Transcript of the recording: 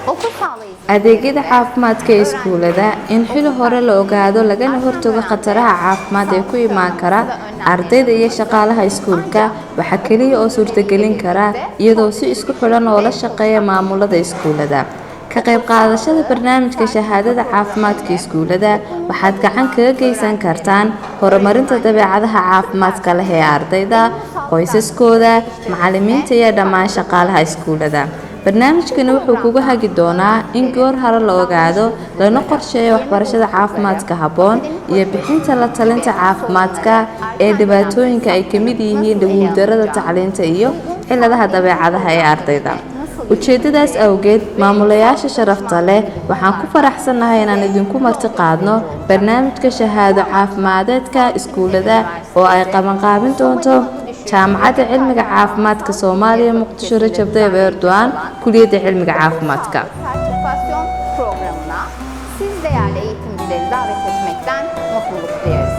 Okul sağlayıcı. adeegyada caafimaadka ee iskuulada in xilli hore la ogaado lagana hortago khataraha caafimaad ee ku imaan kara ardayda iyo shaqaalaha iskuulka waxa kaliya oo suurtagelin kara iyadoo si isku xidhan oo la shaqeeya maamulada iskuulada ka qayb qaadashada barnaamijka shahaadada caafimaadka iskuulada waxaad gacan kaga geysan kartaan horumarinta dabeecadaha caafimaadka leh ee ardayda qoysaskooda macallimiinta iyo dhammaan shaqaalaha iskuulada barnaamijkani wuxuu kugu hagi doonaa in goor hore la ogaado lana qorsheeyo waxbarashada caafimaadka habboon iyo bixinta la talinta caafimaadka ee dhibaatooyinka ay ka mid yihiin guuldarrada tacliinta iyo cilladaha dabeecadaha ee ardayda ujeedadaas awgeed maamulayaasha sharafta leh waxaan ku faraxsanahay inaan idinku marti qaadno barnaamijka shahaado caafimaadka iskuulada oo ay qabanqaabin doonto jaamacadda cilmiga caafimaadka Soomaaliya Muqdisho Rajab Tayyip Erdoğan Kulliyadda Cilmiga Caafimaadka Sertifikasyonu programına siz değerli eğitimcileri davet etmekten mutluluk duyarız.